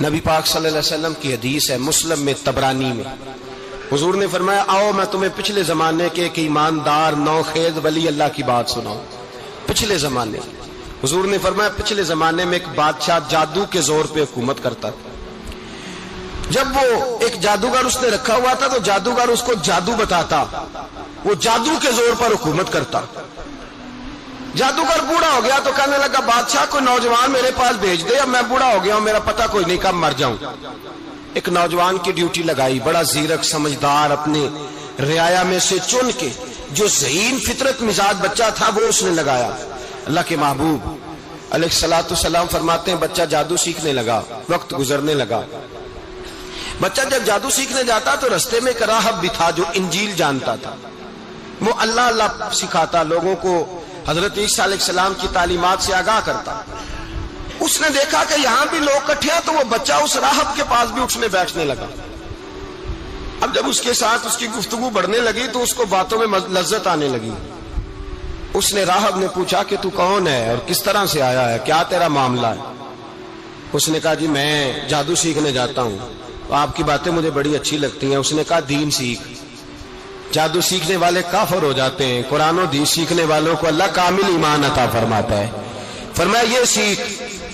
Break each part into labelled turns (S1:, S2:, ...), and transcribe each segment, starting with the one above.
S1: نبی پاک صلی اللہ علیہ وسلم کی حدیث ہے مسلم میں طبرانی میں، حضور نے فرمایا آؤ میں تمہیں پچھلے زمانے کے ایک ایماندار نوخیز ولی اللہ کی بات سناؤں۔ پچھلے زمانے حضور نے فرمایا پچھلے زمانے میں ایک بادشاہ جادو کے زور پہ حکومت کرتا تھا۔ جب وہ ایک جادوگر اس نے رکھا ہوا تھا تو جادوگر اس کو جادو بتاتا، وہ جادو کے زور پر حکومت کرتا۔ جادوگر بوڑھا ہو گیا تو کہنے لگا بادشاہ کوئی نوجوان میرے پاس بھیج دے، اب میں بوڑھا ہو گیا ہوں، میرا پتہ کوئی نہیں کب مر جاؤں۔ ایک نوجوان کی ڈیوٹی لگائی، بڑا زیرک سمجھدار، اپنے رعایا میں سے چن کے جو ذہین فطرت مزاج بچہ تھا وہ اس نے لگایا۔ اللہ کے محبوب علیہ الصلوۃ والسلام فرماتے ہیں بچہ جادو سیکھنے لگا، وقت گزرنے لگا۔ بچہ جب جادو سیکھنے جاتا تو رستے میں ایک راہب بھی تھا جو انجیل جانتا تھا، وہ اللہ اللہ سکھاتا، لوگوں کو حضرت عیسیٰ علیہ السلام کی تعلیمات سے آگاہ کرتا۔ اس نے دیکھا کہ یہاں بھی لوگ اکٹھے ہیں تو وہ بچہ اس راہب کے پاس بھی اٹھنے بیٹھنے لگا۔ اب جب اس کے ساتھ اس کی گفتگو بڑھنے لگی تو اس کو باتوں میں لذت آنے لگی۔ اس نے راہب نے پوچھا کہ تو کون ہے اور کس طرح سے آیا ہے، کیا تیرا معاملہ ہے؟ اس نے کہا جی میں جادو سیکھنے جاتا ہوں، آپ کی باتیں مجھے بڑی اچھی لگتی ہیں۔ اس نے کہا دین سیکھ، جادو سیکھنے والے کافر ہو جاتے ہیں، قرآن و حدیث سیکھنے والوں کو اللہ کامل ایمان عطا فرماتا ہے۔ فرمایا یہ سیکھ۔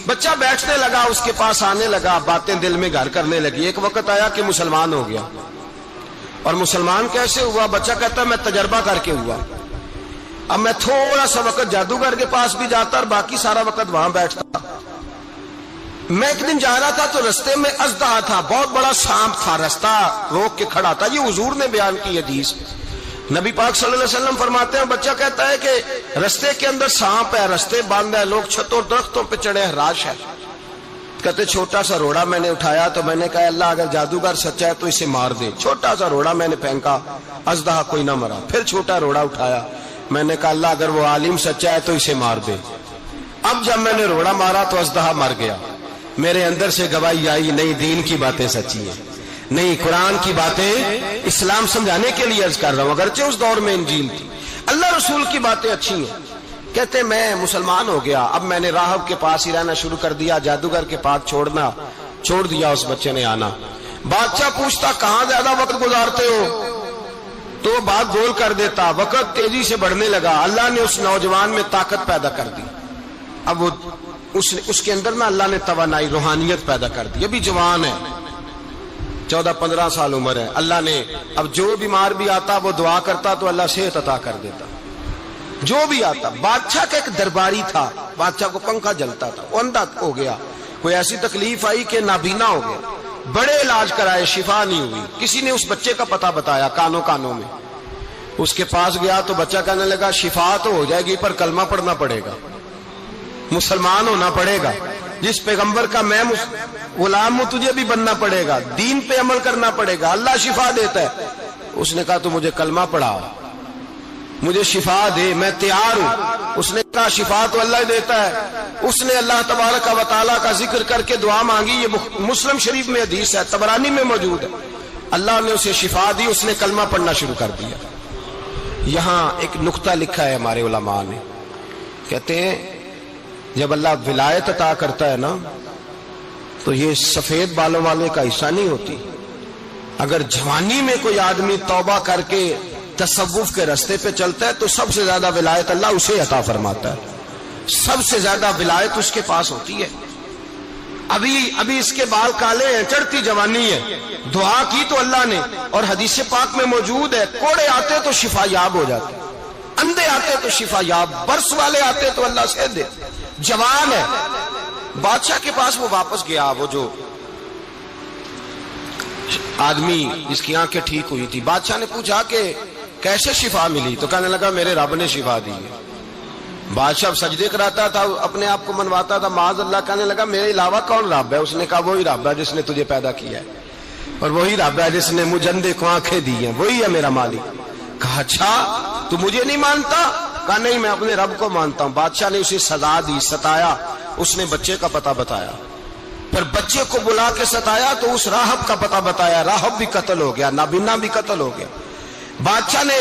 S1: بچہ بیٹھنے لگا، اس کے پاس آنے لگا، باتیں دل میں گھر کرنے لگی۔ ایک وقت آیا کہ مسلمان ہو گیا، اور مسلمان کیسے ہوا؟ بچہ کہتا ہے میں تجربہ کر کے ہوا۔ اب میں تھوڑا سا وقت جادوگر کے پاس بھی جاتا اور باقی سارا وقت وہاں بیٹھتا۔ میں ایک دن جا رہا تھا تو رستے میں اژدہا تھا، بہت بڑا سانپ تھا، رستہ روک کے کھڑا تھا۔ یہ حضور نے بیان کی حدیث۔ نبی پاک صلی اللہ علیہ وسلم فرماتے ہیں بچہ کہتا ہے کہ رستے کے اندر سانپ ہے، رستے بند ہے، لوگ چھتوں درختوں پہ چڑھے ہیں، راش ہے۔ کہتے چھوٹا سا روڑا میں نے اٹھایا تو میں نے کہا اللہ اگر جادوگر سچا ہے تو اسے مار دے۔ چھوٹا سا روڑا میں نے پھینکا، اژدہا کوئی نہ مرا۔ پھر چھوٹا روڑا اٹھایا، میں نے کہا اللہ اگر وہ عالم سچا ہے تو اسے مار دے۔ اب جب میں نے روڑا مارا تو اژدہا مر گیا۔ میرے اندر سے گواہی آئی نہیں دین کی باتیں سچی ہیں، نہیں قرآن کی باتیں اسلام سمجھانے کے لیے عرض کر رہا ہوں، اگرچہ اس دور میں انجیل تھی، اللہ رسول کی باتیں اچھی ہیں۔ کہتے میں مسلمان ہو گیا، اب میں نے راہب کے پاس ہی رہنا شروع کر دیا، جادوگر کے پاس چھوڑ دیا اس بچے نے آنا۔ بادشاہ پوچھتا کہاں زیادہ وقت گزارتے ہو تو وہ بات گول کر دیتا۔ وقت تیزی سے بڑھنے لگا، اللہ نے اس نوجوان میں طاقت پیدا کر دی۔ اب وہ اس کے اندر نا اللہ نے توانائی روحانیت پیدا کر دی، ابھی جوان ہے، 14-15 سال عمر ہے۔ اللہ نے اب جو بیمار بھی آتا وہ دعا کرتا تو اللہ صحت عطا کر دیتا، جو بھی آتا۔ بادشاہ کا ایک درباری تھا، بادشاہ کو پنکھا جلتا تھا، وہ اندھا ہو گیا، کوئی ایسی تکلیف آئی کہ نابینا ہو گیا، بڑے علاج کرائے شفا نہیں ہوئی۔ کسی نے اس بچے کا پتہ بتایا کانوں میں، اس کے پاس گیا تو بچہ کہنے لگا شفا تو ہو جائے گی پر کلمہ پڑھنا پڑے گا، مسلمان ہونا پڑے گا، جس پیغمبر کا میں غلام ہوں تجھے بھی بننا پڑے گا، دین پہ عمل کرنا پڑے گا، اللہ شفا دیتا ہے۔ اس نے کہا تو مجھے کلمہ پڑھا، مجھے شفا دے، میں تیار ہوں۔ اس نے کہا شفا تو اللہ ہی دیتا ہے۔ اس نے اللہ تبارک و تعالیٰ کا ذکر کر کے دعا مانگی، یہ مسلم شریف میں حدیث ہے، طبرانی میں موجود ہے۔ اللہ نے اسے شفا دی، اس نے کلمہ پڑھنا شروع کر دیا۔ یہاں ایک نقطہ لکھا ہے ہمارے علماء نے، کہتے ہیں جب اللہ ولایت عطا کرتا ہے نا تو یہ سفید بالوں والے کا حصہ نہیں ہوتی۔ اگر جوانی میں کوئی آدمی توبہ کر کے تصوف کے راستے پہ چلتا ہے تو سب سے زیادہ ولایت اللہ اسے عطا فرماتا ہے، سب سے زیادہ ولایت اس کے پاس ہوتی ہے۔ ابھی اس کے بال کالے ہیں، چڑھتی جوانی ہے، دعا کی تو اللہ نے، اور حدیث پاک میں موجود ہے کوڑے آتے تو شفا یاب ہو جاتے، اندھے آتے تو شفا یاب، برس والے آتے تو اللہ سے دے، جوان ہے۔ بادشاہ کے پاس وہ واپس گیا، وہ جو آدمی جس کی آنکھیں ٹھیک ہوئی تھی۔ بادشاہ نے پوچھا کہ کیسے شفا ملی؟ تو کہنے لگا میرے رب نے شفا دی ہے۔ بادشاہ سجدے کراتا تھا، اپنے آپ کو منواتا تھا، معاذ اللہ، کہنے لگا میرے علاوہ کون رب ہے؟ اس نے کہا وہی رب ہے جس نے تجھے پیدا کیا ہے، اور وہی رب ہے جس نے مجھے اندھے کو آنکھیں دی ہیں، وہی ہے میرا مالک۔ کہا اچھا تو مجھے نہیں مانتا؟ کہا نہیں میں اپنے رب کو مانتا ہوں۔ بادشاہ نے اسے سزا دی، ستایا، اس نے بچے کا پتہ بتایا، پھر بچے کو بلا کے ستایا تو اس راہب کا پتہ بتایا، راہب بھی قتل ہو گیا، نابینا بھی قتل ہو گیا۔ بادشاہ نے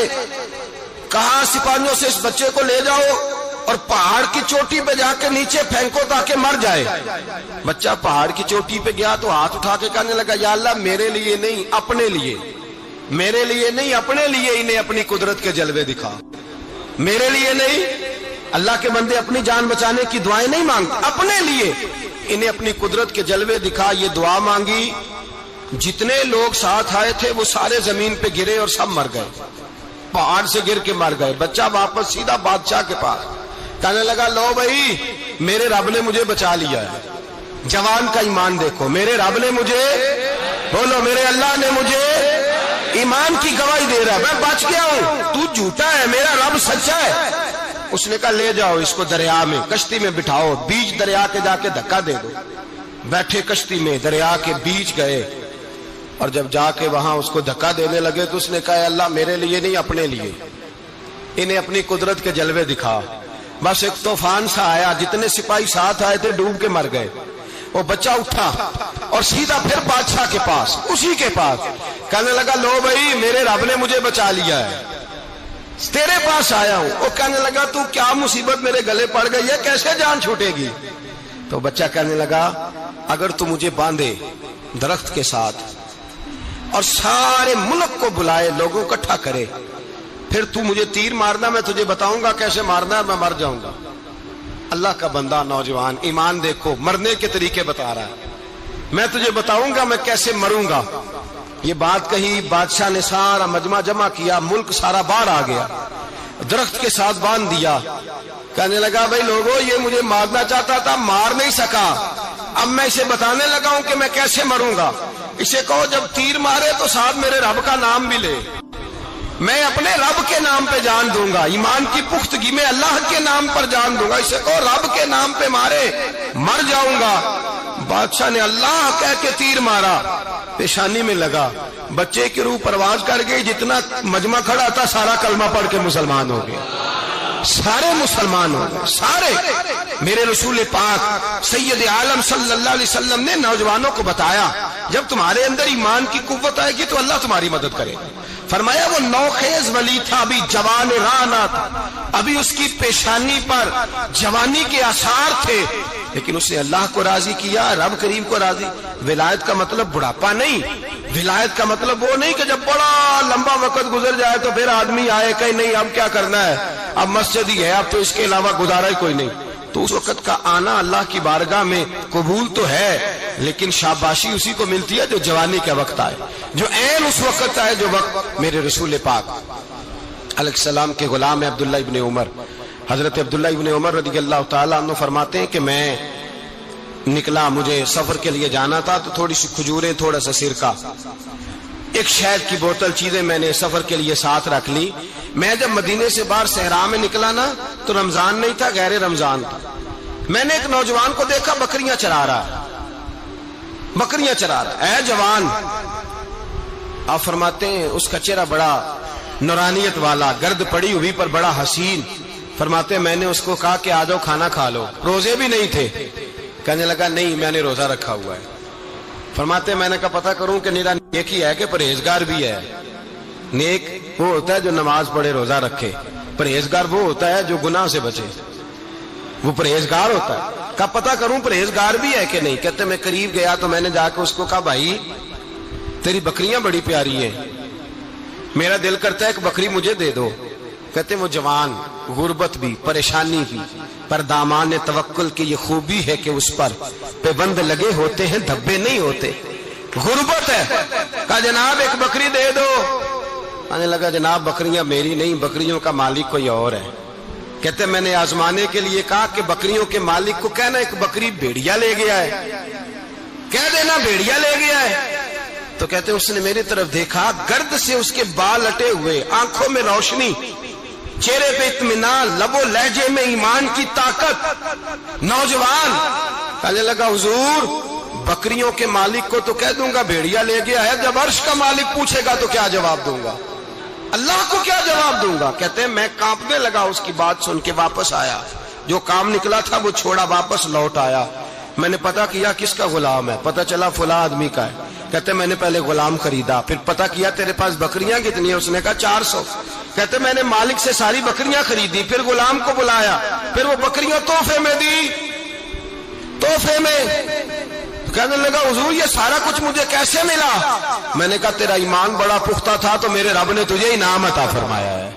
S1: کہا سپاہیوں سے اس بچے کو لے جاؤ اور پہاڑ کی چوٹی پہ جا کے نیچے پھینکو تاکہ مر جائے. بچہ پہاڑ کی چوٹی پہ گیا تو ہاتھ اٹھا کے کہنے لگا یا اللہ میرے لیے نہیں اپنے لیے، میرے لیے نہیں اپنے لیے انہیں اپنی قدرت کے جلوے دکھا. میرے لیے نہیں، اللہ کے بندے اپنی جان بچانے کی دعائیں نہیں مانگتے، اپنے لیے انہیں اپنی قدرت کے جلوے دکھا. یہ دعا مانگی، جتنے لوگ ساتھ آئے تھے وہ سارے زمین پہ گرے اور سب مر گئے، پہاڑ سے گر کے مر گئے. بچہ واپس سیدھا بادشاہ کے پاس کہنے لگا لو بھائی میرے رب نے مجھے بچا لیا ہے. جوان کا ایمان دیکھو، میرے رب نے مجھے، بولو میرے اللہ نے مجھے ایمان کی گواہی دے رہا ہے، میں بچ گیا ہوں، تو جھوٹا ہے، میرا رب سچا ہے. اس نے کہا لے جاؤ اس کو دریا میں، کشتی میں بٹھاؤ، بیچ دریا کے جا کے دھکا دے دو. بیٹھے کشتی میں، دریا کے بیچ گئے، اور جب جا کے وہاں اس کو دھکا دینے لگے تو اس نے کہا اللہ میرے لیے نہیں اپنے لیے انہیں اپنی قدرت کے جلوے دکھا. بس ایک طوفان سا آیا، جتنے سپاہی ساتھ آئے تھے ڈوب کے مر گئے. وہ بچہ اٹھا اور سیدھا پھر بادشاہ کے پاس، اسی کے پاس کہنے لگا لو بھائی میرے رب نے مجھے بچا لیا ہے، تیرے پاس آیا ہوں. وہ کہنے لگا تو کیا مصیبت میرے گلے پڑ گئی ہے، کیسے جان چھوٹے گی؟ تو بچہ کہنے لگا اگر تو مجھے باندھے درخت کے ساتھ اور سارے ملک کو بلائے، لوگوں کو اکٹھا کرے، پھر تو مجھے تیر مارنا، میں تجھے بتاؤں گا کیسے مارنا ہے، میں مر جاؤں گا. اللہ کا بندہ نوجوان ایمان دیکھو، مرنے کے طریقے بتا رہا ہے، میں تجھے بتاؤں گا میں کیسے مروں گا. یہ بات کہی، بادشاہ نے سارا مجمع جمع کیا، ملک سارا باہر آ گیا، درخت کے ساتھ باندھ دیا. کہنے لگا بھائی لوگوں یہ مجھے مارنا چاہتا تھا، مار نہیں سکا، اب میں اسے بتانے لگا ہوں کہ میں کیسے مروں گا. اسے کہو جب تیر مارے تو ساتھ میرے رب کا نام بھی لے، میں اپنے رب کے نام پہ جان دوں گا، ایمان کی پختگی میں اللہ کے نام پر جان دوں گا. اسے کہو رب کے نام پہ مارے، مر جاؤں گا. بادشاہ نے اللہ کہہ کے تیر مارا، پیشانی میں لگا، بچے کی روح پرواز کر گئی. جتنا مجمع کھڑا تھا سارا کلمہ پڑھ کے مسلمان ہو گئے، سارے مسلمان ہو گئے سارے. میرے رسول پاک سید عالم صلی اللہ علیہ وسلم نے نوجوانوں کو بتایا جب تمہارے اندر ایمان کی قوت آئے گی تو اللہ تمہاری مدد کرے. فرمایا وہ نوخیز ولی تھا، ابھی جوان رانا تھا، ابھی اس کی پیشانی پر جوانی کے آثار تھے، لیکن اس نے اللہ کو راضی کیا، رب کریم کو راضی. ولایت کا مطلب بڑھاپا نہیں، ولایت کا مطلب وہ نہیں کہ جب بڑا لمبا وقت گزر جائے تو پھر آدمی آئے کہ نہیں اب کیا کرنا ہے، اب مسجد ہی ہے، اب تو اس کے علاوہ گزارا ہی کوئی نہیں. تو اس وقت کا آنا اللہ کی بارگاہ میں قبول تو ہے، لیکن شاباشی اسی کو ملتی ہے جو جوانی کا وقت آئے، جو عین اس وقت آئے جو وقت میرے رسول پاک علیہ السلام کے غلام عبداللہ ابن عمر، حضرت عبداللہ ابن عمر رضی اللہ تعالیٰ عنہ فرماتے ہیں کہ میں نکلا، مجھے سفر کے لیے جانا تھا، تو تھوڑی سی کھجوریں، تھوڑا سا سرکہ، ایک شہد کی بوتل، چیزیں میں نے سفر کے لیے ساتھ رکھ لی. میں جب مدینے سے باہر صحرا میں نکلا نا تو رمضان نہیں تھا، غیر رمضان تھا. میں نے ایک نوجوان کو دیکھا بکریاں چرا رہا ہے، بکریاں چرا رہا ہے. اے جوان، آپ فرماتے ہیں اس کا چہرہ بڑا نورانیت والا، گرد پڑی ہوئی پر بڑا حسین. فرماتے ہیں میں نے اس کو کہا کہ آ جاؤ کھانا کھا لو، روزے بھی نہیں تھے. کہنے لگا نہیں میں نے روزہ رکھا ہوا ہے. فرماتے ہیں میں نے کہا پتہ کروں کہ نیرا نیک ہی ہے کہ پرہیزگار بھی ہے. نیک وہ ہوتا ہے جو نماز پڑھے روزہ رکھے، پرہیزگار وہ ہوتا ہے جو گناہ سے بچے، وہ پرہیزگار ہوتا ہے. کہا پتہ کروں پرہیزگار بھی ہے کہ نہیں. کہتے میں قریب گیا تو میں نے جا کے اس کو کہا بھائی تیری بکریاں بڑی پیاری ہیں، میرا دل کرتا ہے ایک بکری مجھے دے دو. کہتے وہ جوان، غربت بھی، پریشانی بھی، پر دامان توکل کی یہ خوبی ہے کہ اس پر پابند لگے ہوتے ہیں، دھبے نہیں ہوتے. غربت ہے. کہا جناب ایک بکری دے دو. آنے لگا جناب بکریاں میری نہیں، بکریوں کا مالک کوئی اور ہے. کہتے میں نے آزمانے کے لیے کہا کہ بکریوں کے مالک کو کہنا ایک بکری بھیڑیا لے گیا ہے، کہہ دینا بھیڑیا لے گیا ہے. تو کہتے اس نے میری طرف دیکھا، گرد سے اس کے بال اٹے ہوئے، آنکھوں میں روشنی، چہرے پہ اطمینان، لب و لہجے میں ایمان کی طاقت. نوجوان کہنے لگا حضور بکریوں کے مالک کو تو کہہ دوں گا بھیڑیا لے گیا ہے، جب عرش کا مالک پوچھے گا تو کیا جواب دوں گا، اللہ کو کیا جواب دوں گا. کہتے ہیں میں کانپنے لگا اس کی بات سن کے. واپس آیا، جو کام نکلا تھا وہ چھوڑا، واپس لوٹ آیا. میں نے پتہ کیا کس کا غلام ہے، پتہ چلا فلاں آدمی کا ہے. کہتے میں نے پہلے غلام خریدا، پھر پتہ کیا تیرے پاس بکریاں کتنی ہیں، اس نے کہا 400. کہتے میں نے مالک سے ساری بکریاں خریدی، پھر غلام کو بلایا، پھر وہ بکریاں تحفے میں دی، تحفے میں۔ کہنے لگا حضور یہ سارا کچھ مجھے کیسے ملا؟ میں نے کہا تیرا ایمان بڑا پختہ تھا تو میرے رب نے تجھے انعام عطا فرمایا ہے۔